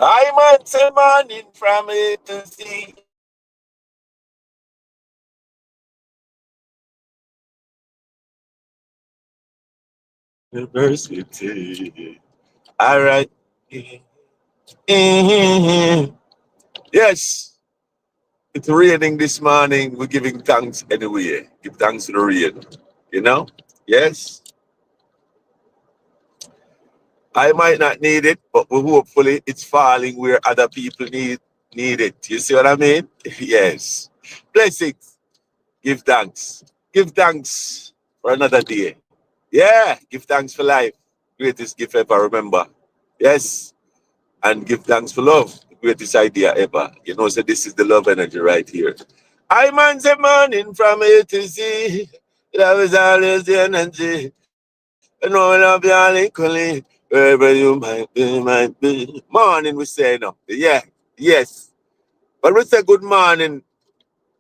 I man say morning from A to Z. University. All right. Mhm. Yes, it's raining this morning. We're giving thanks anyway. Give thanks to the rain. You know? Yes. I might not need it, but hopefully it's falling where other people need it. You see what I mean? Yes. Blessings. Give thanks. Give thanks for another day. Yeah. Give thanks for life. Greatest gift ever, remember. Yes. And give thanks for love. The greatest idea ever. You know, so this is the love energy right here. I man the morning from A to Z. Love is always the energy. And know love you all equally. Wherever you might be. Morning we say no. Yeah. Yes. But we say good morning.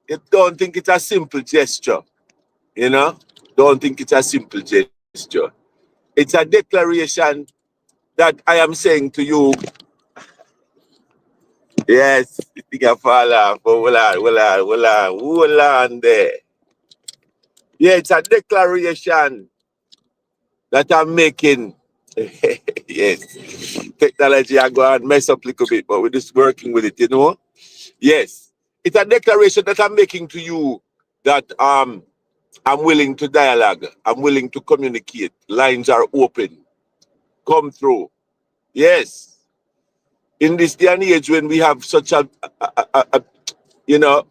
You don't think it's a simple gesture. You know? Don't think it's a simple gesture. It's a declaration that I am saying to you. Yes, you think I fall off, but hold on there. Yeah, it's a declaration that I'm making. Yes, technology I go and mess up a little bit, but we're just working with it, you know. Yes, it's a declaration that I'm making to you that I'm willing to dialogue, I'm willing to communicate. Lines are open, come through. Yes, in this day and age when we have such a you know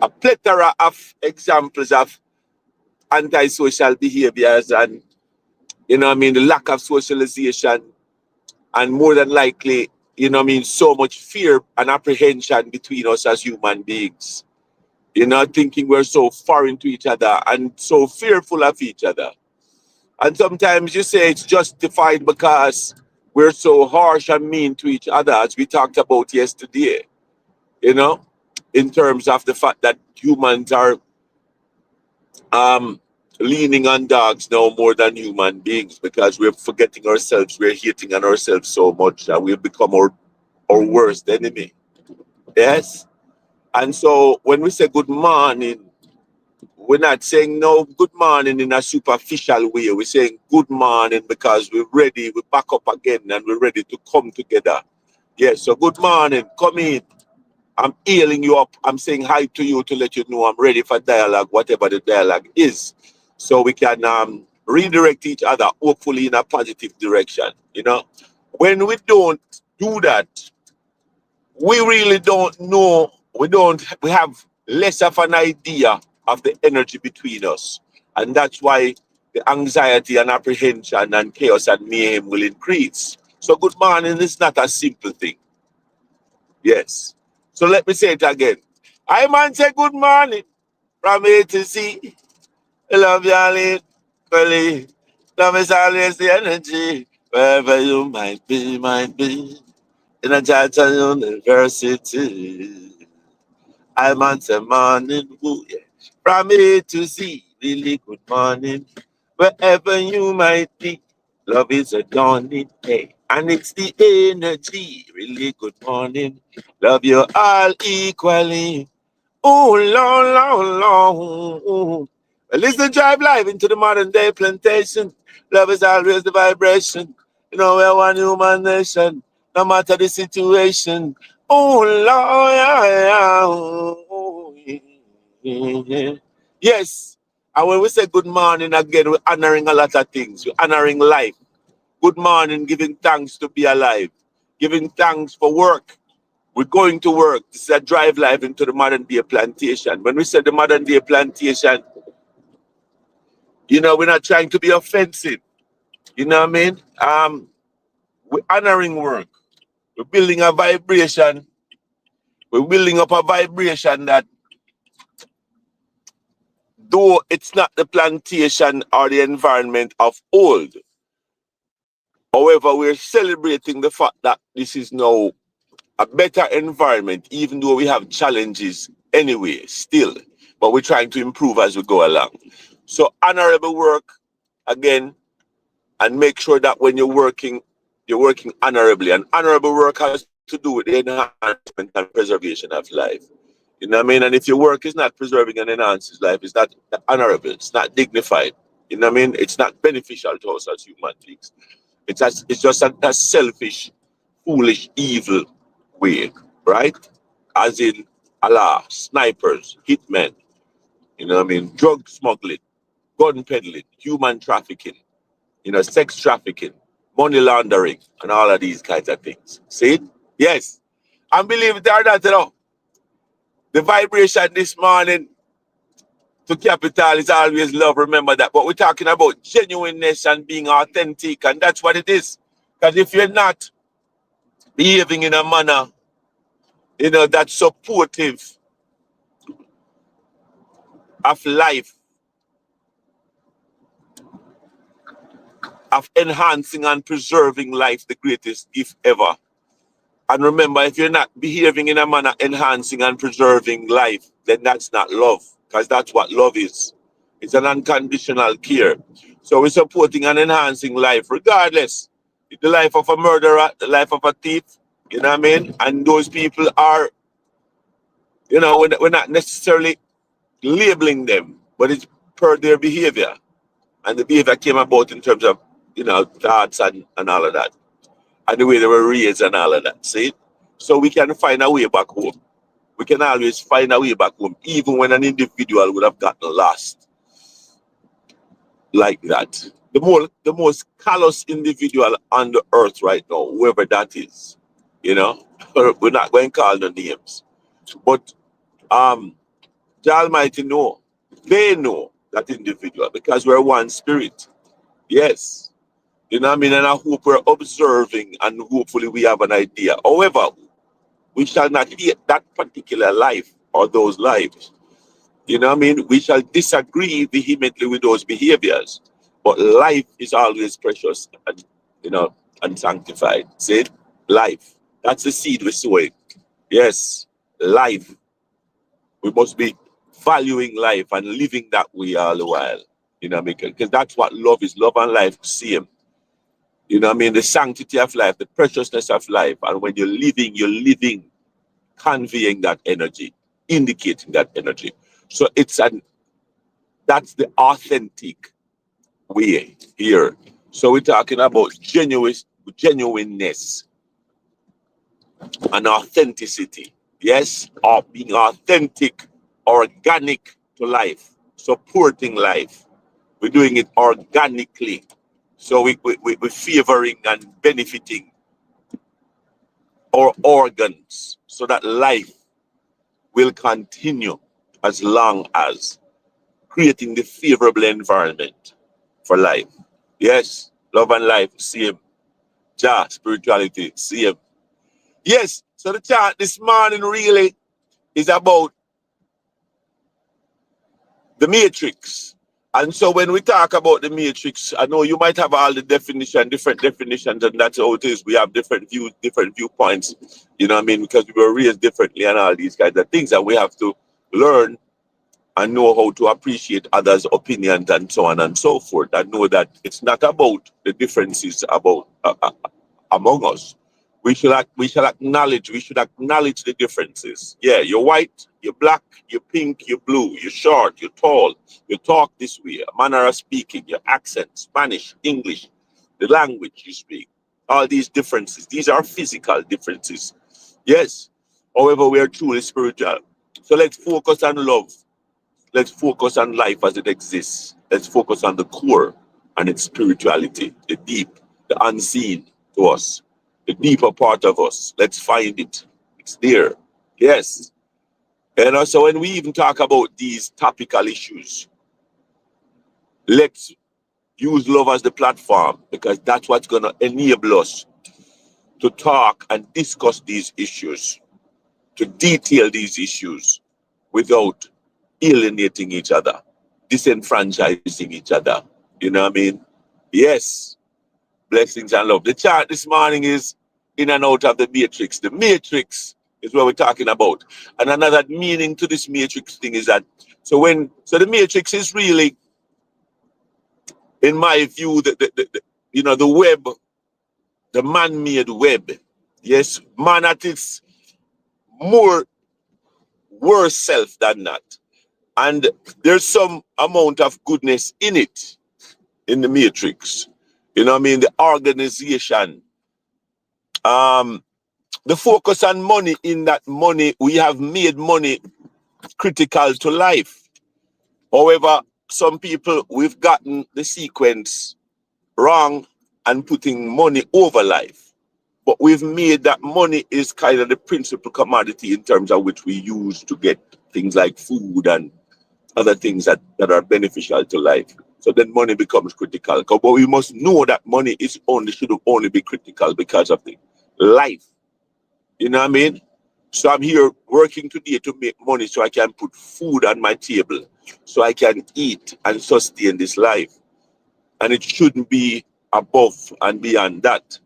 a plethora of examples of antisocial behaviors and the lack of socialization and more than likely so much fear and apprehension between us as human beings, thinking we're so foreign to each other and so fearful of each other. And sometimes you say it's justified because we're so harsh and mean to each other, as we talked about yesterday, you know in terms of the fact that humans are um, leaning on dogs now more than human beings because we're forgetting ourselves, we're hating on ourselves so much that we've become our worst enemy. Yes? And so when we say good morning, we're not saying no good morning in a superficial way. We're saying good morning because we're ready, we're back up again and we're ready to come together. Yes, so good morning, come in. I'm healing you up. I'm saying hi to you to let you know I'm ready for dialogue, whatever the dialogue is. So we can redirect each other, hopefully in a positive direction. When we don't do that, we really don't know. We have less of an idea of the energy between us. And that's why the anxiety and apprehension and chaos and mayhem will increase. So good morning is not a simple thing. Yes. So let me say it again. I man say good morning from A to Z. I love you all equally. Love is always the energy. Wherever you might be, in a Georgia University. I man say morning, ooh, yeah. From A to Z, really good morning. Wherever you might be, love is a dawning day. And it's the energy, really good morning. Love you all equally. Oh, Lord, Lord, Lord. Well, listen, drive live into the modern day plantation. Love is always the vibration. We're one human nation, no matter the situation. Oh, Lord, yeah, yeah. Yes. And when we say good morning again, we're honoring a lot of things. We're honoring life. Good morning, giving thanks to be alive, giving thanks for work. We're going to work. This is a drive live into the modern day plantation. When we say the modern day plantation, we're not trying to be offensive. You know what I mean? We're honoring work. We're building a vibration. We're building up a vibration that though it's not the plantation or the environment of old, however, we're celebrating the fact that this is now a better environment, even though we have challenges anyway, still. But we're trying to improve as we go along. So honorable work again, and make sure that when you're working, you're working honorably. And honorable work has to do with the enhancement and preservation of life. You know what I mean? And if your work is not preserving and enhances life, it's not honorable, it's not dignified. You know what I mean? It's not beneficial to us as human beings. It's just a selfish, foolish, evil way, right? As in Allah, snipers, hitmen, you know what I mean? Drug smuggling, gun peddling, human trafficking, sex trafficking, money laundering, and all of these kinds of things. See it? Yes. And believe it or not, the vibration this morning to capital is always love. Remember that. But we're talking about genuineness and being authentic, and that's what it is. Because if you're not behaving in a manner, that's supportive of life, of enhancing and preserving life, the greatest gift ever. And remember, if you're not behaving in a manner enhancing and preserving life, then that's not love, because that's what love is. It's an unconditional care. So we're supporting and enhancing life, regardless. The life of a murderer, the life of a thief, you know what I mean? And those people are, we're not necessarily labeling them, but it's per their behavior. And the behavior came about in terms of, thoughts and all of that. And the way they were raised and all of that. See? So we can find a way back home. We can always find a way back home, even when an individual would have gotten lost like that. The most callous individual on the earth right now, whoever that is, we're not going to call the names. But the Almighty know. They know that individual because we're one spirit. Yes. You know what I mean? And I hope we're observing and hopefully we have an idea. However, we shall not hate that particular life or those lives. You know what I mean? We shall disagree vehemently with those behaviors. But life is always precious and, and sanctified. See? Life. That's the seed we're sowing. Yes. Life. We must be valuing life and living that way all the while. You know what I mean? Because that's what love is. Love and life, same. You know what I mean? The sanctity of life, the preciousness of life. And when you're living, conveying that energy, indicating that energy. So that's the authentic way here. So we're talking about genuineness and authenticity. Yes, or being authentic, organic to life, supporting life. We're doing it organically. So we're favoring and benefiting our organs so that life will continue as long as creating the favorable environment for life. Yes, love and life, same. Jah, spirituality, same. Yes, so the chant this morning really is about the matrix. And so when we talk about the matrix, I know you might have all the different definitions, and that's how it is. We have different views, different viewpoints, you know what I mean? Because we were raised differently and all these kinds of things, and we have to learn and know how to appreciate others' opinions and so on and so forth, and know that it's not about the differences about among us. We should acknowledge the differences. Yeah, you're white, you're black, you're pink, you're blue, you're short, you're tall, you talk this way, a manner of speaking, your accent, Spanish, English, the language you speak, all these differences, these are physical differences. Yes, however, we are truly spiritual. So let's focus on love. Let's focus on life as it exists. Let's focus on the core and its spirituality, the deep, the unseen to us, the deeper part of us. Let's find it. It's there. Yes. And also when we even talk about these topical issues, let's use love as the platform, because that's what's going to enable us to talk and discuss these issues, to detail these issues without alienating each other, disenfranchising each other. You know what I mean? Yes. Blessings and love. The chart this morning is in and out of the matrix. The matrix is what we're talking about. And another meaning to this matrix thing is that, so the matrix is really, in my view, the web the man-made web. Yes, man at its more worse self than that. And there's some amount of goodness in it, in the matrix. You know what I mean? The organization. The focus on money, in that money, we have made money critical to life. However, some people, we've gotten the sequence wrong and putting money over life. But we've made that money is kind of the principal commodity in terms of which we use to get things like food and other things that are beneficial to life. So then money becomes critical. But we must know that money should only be critical because of the life. You know what I mean? So I'm here working today to make money so I can put food on my table, so I can eat and sustain this life. And it shouldn't be above and beyond that,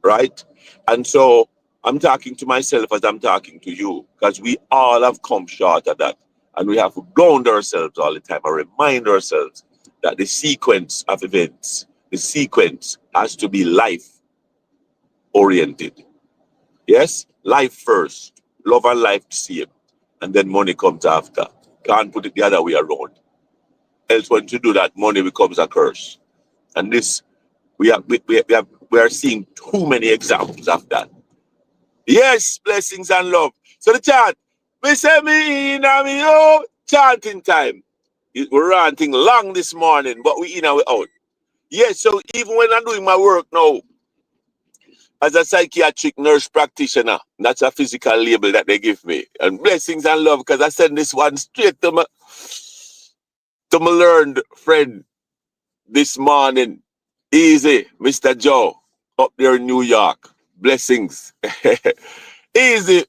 right? And so I'm talking to myself as I'm talking to you, because we all have come short of that. And we have to ground ourselves all the time and remind ourselves that the sequence of events, the sequence has to be life-oriented. Yes? Life first. Love and life the same. And then money comes after. Can't put it the other way around. Else when you do that, money becomes a curse. And this, we are seeing too many examples of that. Yes, blessings and love. So the chant, me say me in and me out, chanting time. We're ranting long this morning, but we in and we out. Yes, so even when I'm doing my work now, as a psychiatric nurse practitioner, that's a physical label that they give me. And blessings and love, because I send this one straight to my learned friend this morning. Easy, Mr. Joe, up there in New York. Blessings. Easy,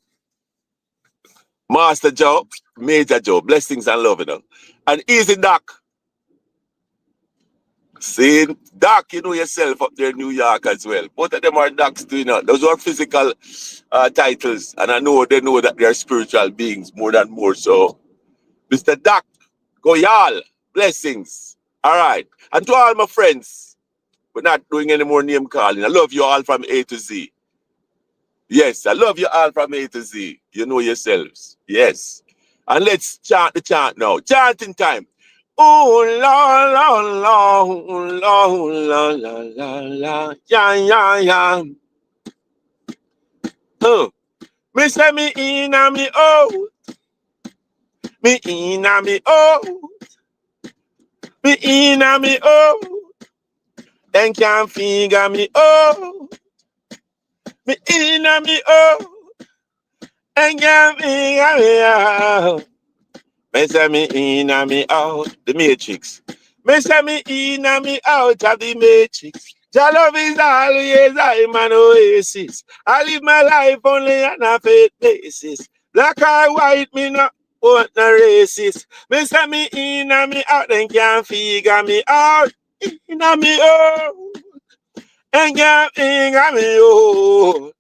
Master Joe, Major Joe. Blessings and love, you know. And easy, Doc. See, Doc, you know yourself up there in New York as well. Both of them are Docs too, you know. Those are physical titles. And I know they know that they are spiritual beings more than more. So, Mr. Doc, go y'all. Blessings. All right. And to all my friends, we're not doing any more name calling. I love you all from A to Z. Yes, I love you all from A to Z. You know yourselves. Yes. And let's chant the chant now. Chanting time. Oh, la, la, la, la, la, la, la, la, yeah, yeah, yeah. Me say me in and me out. Me in and me out. Me in and me out. Then can't figure me out. Me in and me out. And can't figure me out. Me say me in and me out. The Matrix. Me say me in and me out of the Matrix. Your love is always I'm an oasis. I live my life only on a faith basis. Black or white, me not want no racist. Me say me in and me out, then can't figure me out. In and me out, and can't figure me out.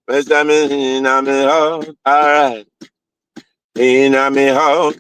Me say me in and me out, alright. In and me out,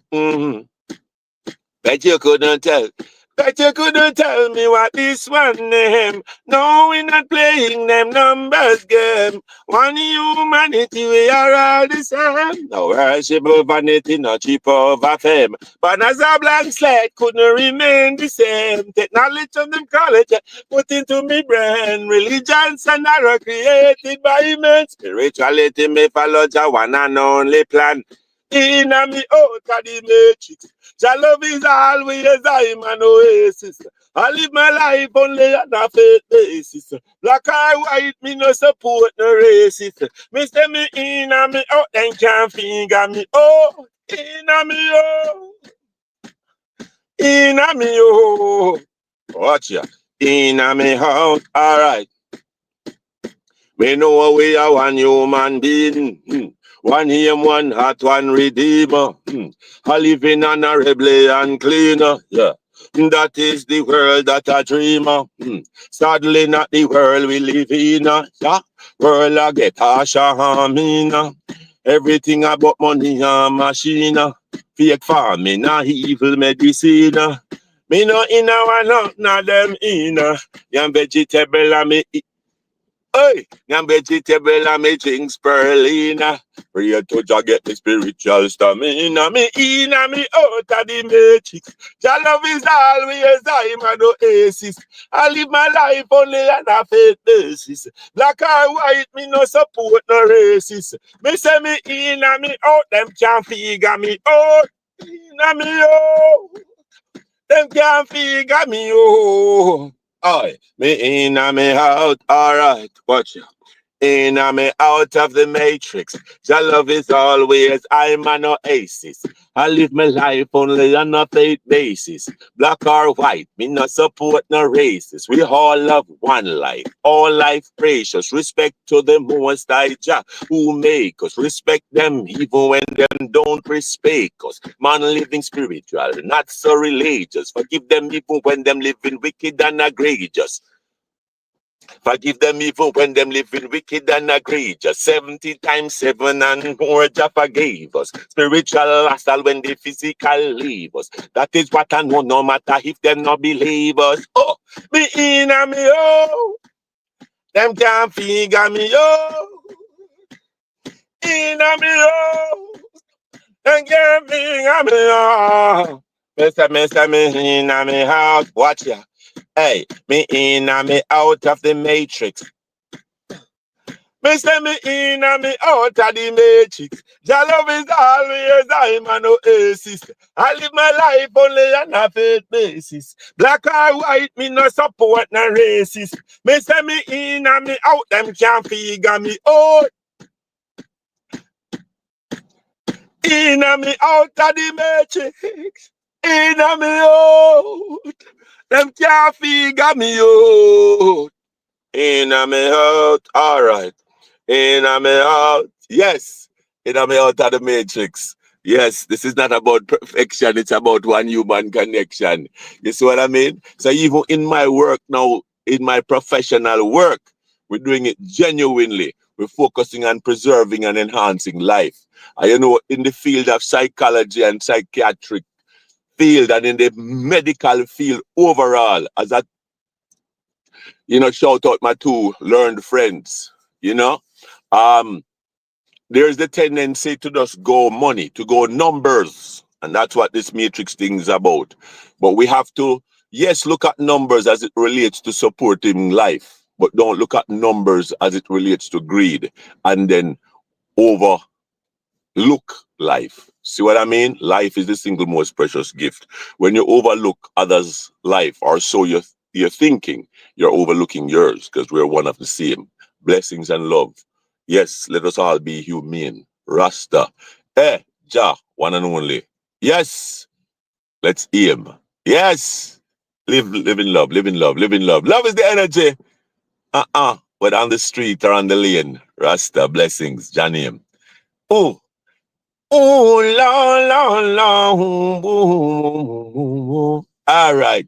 Bet you couldn't tell. Bet you couldn't tell me what this one name. No, we're not playing them numbers game. One humanity, we are all the same. No worship of vanity, no cheap over fame. But as a blank slate couldn't remain the same. Take knowledge of them college, put into me brain. Religions and are created by men. Spirituality may follow the one and only plan. In and me out of the matrix. Your love is always I'm an oasis. I live my life only on a faith basis. Black or white, me no support no racist. Me say me in and me out, then can't figure me out. In and me out. In and me out. Watch ya. In and me out. All right. Me know we are one human being. One aim, one heart, one redeemer. A living honorably and cleaner. Yeah. That is the world that I dream of. Sadly not the world we live in. Yeah. World I get Asha. Everything about money and machine. Fake farming and evil medicine. Me no in a one up, not them in. Yam vegetable and me eat. Hey, I'm vegetable and me drink spirulina. Pray to Jah get the spiritual stamina. Me in and me out of the matrix. Jah love is always I'm an oasis. I live my life only on a faith basis. Black or white, me no support no racist. Me say me in and me out, them can't figure me out. In and me out, them can't figure me out. Aye, me in and me out, alright, watch ya. In and me out of the matrix. Your love is always I'm an oasis. I live my life only on a faith basis. Black or white, me not support no races. We all love one life, all life precious. Respect to the most high Jah who make us. Respect them even when them don't respect us. Man living spiritual, not so religious. Forgive them even when them living wicked and egregious. Forgive them even when them living wicked and egregious. 70 times 7 and more Jah forgave us. Spiritual hostile when the physical leave us. That is what I know, no matter if them not believe us. Oh, me in and me oh. Them can't figure me oh. In and me oh. Them can't figure me oh. Me in and me out. Watch ya. Hey, me in and me out of the matrix. Me say me in and me out of the matrix. Your love is always I'm an oasis. I live my life only on a faith basis. Black or white, me no support no racist. Me say me in and me out, them can't figure me out. In and me out of the matrix. In and me out, them can't figure me out. In and me out, alright. In and me out, yes. In and me out of the matrix. Yes, this is not about perfection, it's about one human connection. You see what I mean? So even in my work now, in my professional work, we're doing it genuinely. We're focusing on preserving and enhancing life. And you know, in the field of psychology and psychiatric field and in the medical field overall, as a shout out my two learned friends, there's the tendency to just go money, to go numbers. And that's what this matrix thing is about. But we have to, yes, look at numbers as it relates to supporting life, but don't look at numbers as it relates to greed and then overlook life. See what I mean? Life is the single most precious gift. When you overlook others' life, or so you're thinking, you're overlooking yours, because we're one of the same. Blessings and love. Yes, let us all be humane. Rasta. Jah, one and only. Yes, let's aim. Yes, live in love, live in love, live in love. Love is the energy. Whether on the street or on the lane. Rasta, blessings, Janim. Oh, oh, la, la, la, ooh. All right.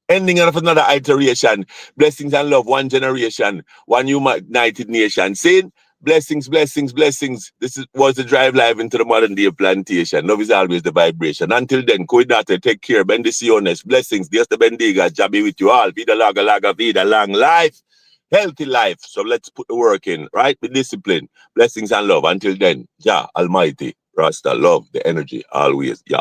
Ending of another iteration. Blessings and love, one generation, one united nation. Saying blessings, blessings, blessings. Was the drive live into the modern day plantation. Love is always the vibration. Until then, Koidate, take care. Bendiciones, blessings. Dios te bendiga. Jah be with you all. Vida laga laga vida, long life. Healthy life. So let's put the work in, right? Be disciplined. Blessings and love. Until then, Jah Almighty, Rasta, love, the energy, always. Yeah,